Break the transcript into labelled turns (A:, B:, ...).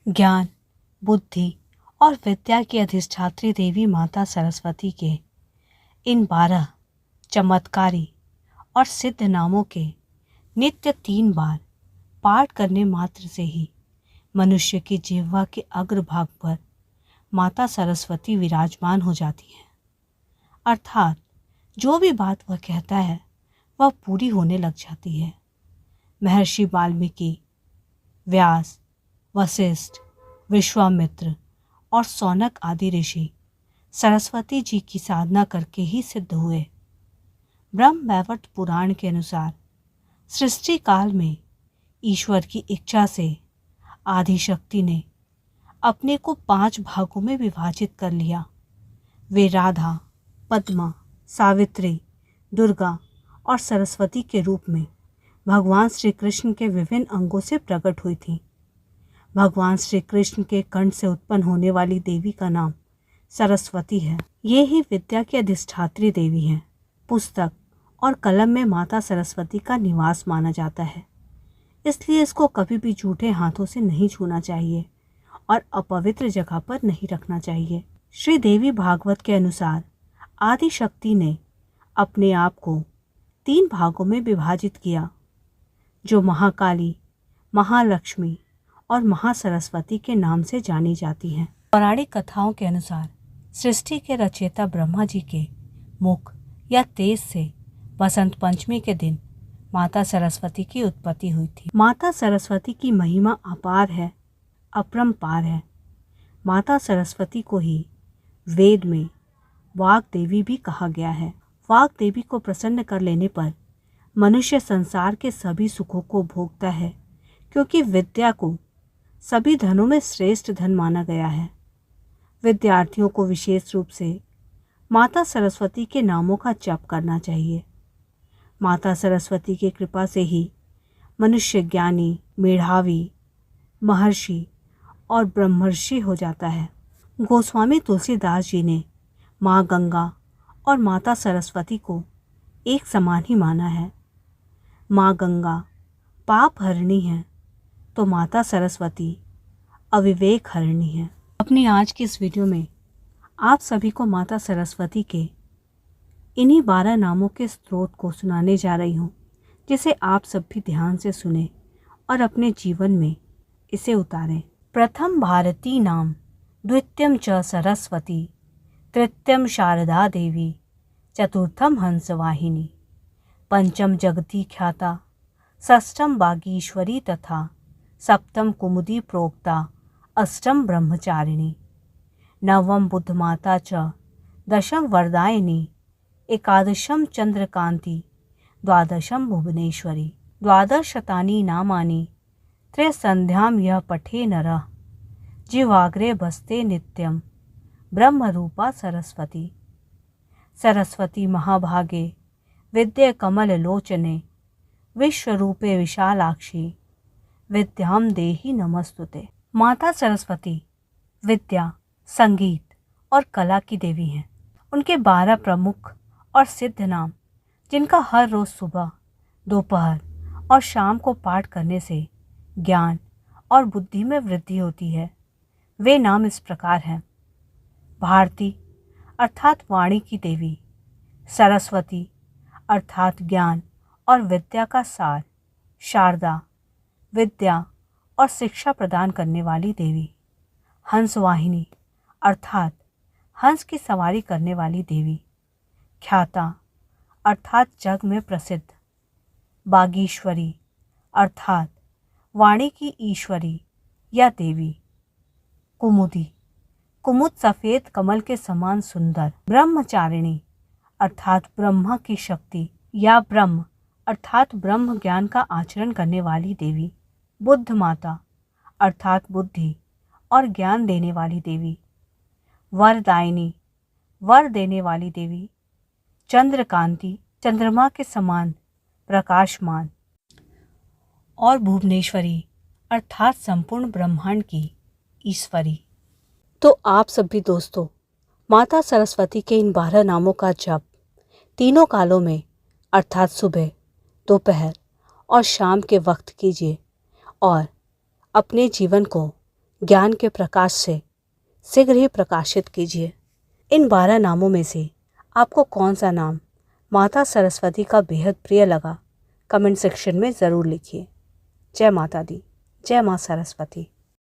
A: ज्ञान, बुद्धि और विद्या की अधिष्ठात्री देवी माता सरस्वती के इन 12 चमत्कारी और सिद्ध नामों के नित्य 3 बार पाठ करने मात्र से ही मनुष्य की जिह्वा के अग्रभाग पर माता सरस्वती विराजमान हो जाती है। अर्थात जो भी बात वह कहता है वह पूरी होने लग जाती है। महर्षि वाल्मीकि, व्यास, वशिष्ठ, विश्वामित्र और सौनक आदि ऋषि सरस्वती जी की साधना करके ही सिद्ध हुए। ब्रह्म वैवर्त पुराण के अनुसार सृष्टि काल में ईश्वर की इच्छा से आदि शक्ति ने अपने को 5 भागों में विभाजित कर लिया। वे राधा, पद्मा, सावित्री, दुर्गा और सरस्वती के रूप में भगवान श्री कृष्ण के विभिन्न अंगों से प्रकट हुई थी। भगवान श्री कृष्ण के कंठ से उत्पन्न होने वाली देवी का नाम सरस्वती है। ये ही विद्या की अधिष्ठात्री देवी हैं। पुस्तक और कलम में माता सरस्वती का निवास माना जाता है, इसलिए इसको कभी भी झूठे हाथों से नहीं छूना चाहिए और अपवित्र जगह पर नहीं रखना चाहिए। श्री देवी भागवत के अनुसार आदि शक्ति ने अपने आप को 3 भागों में विभाजित किया, जो महाकाली, महालक्ष्मी और महासरस्वती के नाम से जानी जाती हैं। पौराणिक कथाओं के अनुसार सृष्टि के रचयिता ब्रह्मा जी के मुख या तेज से बसंत पंचमी के दिन माता सरस्वती की उत्पत्ति हुई थी। माता सरस्वती की महिमा अपार है, अपरंपार है। माता सरस्वती को ही वेद में वाग देवी भी कहा गया है। वाग देवी को प्रसन्न कर लेने पर मनुष्य संसार के सभी सुखों को भोगता है, क्योंकि विद्या को सभी धनों में श्रेष्ठ धन माना गया है। विद्यार्थियों को विशेष रूप से माता सरस्वती के नामों का जप करना चाहिए। माता सरस्वती की कृपा से ही मनुष्य ज्ञानी, मेधावी, महर्षि और ब्रह्मर्षि हो जाता है। गोस्वामी तुलसीदास जी ने माँ गंगा और माता सरस्वती को एक समान ही माना है। माँ गंगा पाप हरणी है तो माता सरस्वती अविवेक हरणी है। अपनी आज की इस वीडियो में आप सभी को माता सरस्वती के इन्हीं 12 नामों के स्रोत को सुनाने जा रही हूँ, जिसे आप सब भी ध्यान से सुने और अपने जीवन में इसे उतारें। प्रथम भारती नाम, द्वितीयम च सरस्वती, तृतीयम शारदा देवी, चतुर्थम हंसवाहिनी, पंचम जगती ख्याता, षष्ठम बागीश्वरी तथा सप्तम कुमुदी प्रोक्ता, अष्टम ब्रह्मचारिणी, नवम बुद्धमाता च, दशम वरदायिनी, एकादशम चंद्रकांति, द्वादशम भुवनेश्वरी। द्वादशशतानि नामानि त्रयसन्ध्यां यः पठे नरः, जिह्वाग्रे बस्ते नित्यं ब्रह्मरूपा सरस्वती। सरस्वती महाभागे विद्ये कमललोचने, विश्वरूपे विशालाक्षी, विद्यां देहि नमस्तुते। माता सरस्वती विद्या, संगीत और कला की देवी हैं। उनके 12 प्रमुख और सिद्ध नाम, जिनका हर रोज सुबह, दोपहर और शाम को पाठ करने से ज्ञान और बुद्धि में वृद्धि होती है, वे नाम इस प्रकार हैं। भारती अर्थात वाणी की देवी, सरस्वती अर्थात ज्ञान और विद्या का सार, शारदा विद्या और शिक्षा प्रदान करने वाली देवी, हंसवाहिनी अर्थात हंस की सवारी करने वाली देवी, ख्याता अर्थात जग में प्रसिद्ध, बागीश्वरी अर्थात वाणी की ईश्वरी या देवी, कुमुदी, कुमुद सफ़ेद कमल के समान सुंदर, ब्रह्मचारिणी अर्थात ब्रह्मा की शक्ति या ब्रह्म अर्थात ब्रह्म ज्ञान का आचरण करने वाली देवी, बुद्ध माता अर्थात बुद्धि और ज्ञान देने वाली देवी, वरदायिनी वर देने वाली देवी, चंद्रकांति चंद्रमा के समान प्रकाशमान और भुवनेश्वरी अर्थात संपूर्ण ब्रह्मांड की ईश्वरी। तो आप सभी दोस्तों, माता सरस्वती के इन 12 नामों का जप तीनों कालों में अर्थात सुबह, दोपहर और शाम के वक्त कीजिए और अपने जीवन को ज्ञान के प्रकाश से शीघ्र ही प्रकाशित कीजिए। इन 12 नामों में से आपको कौन सा नाम माता सरस्वती का बेहद प्रिय लगा, कमेंट सेक्शन में ज़रूर लिखिए। जय माता दी, जय माँ सरस्वती।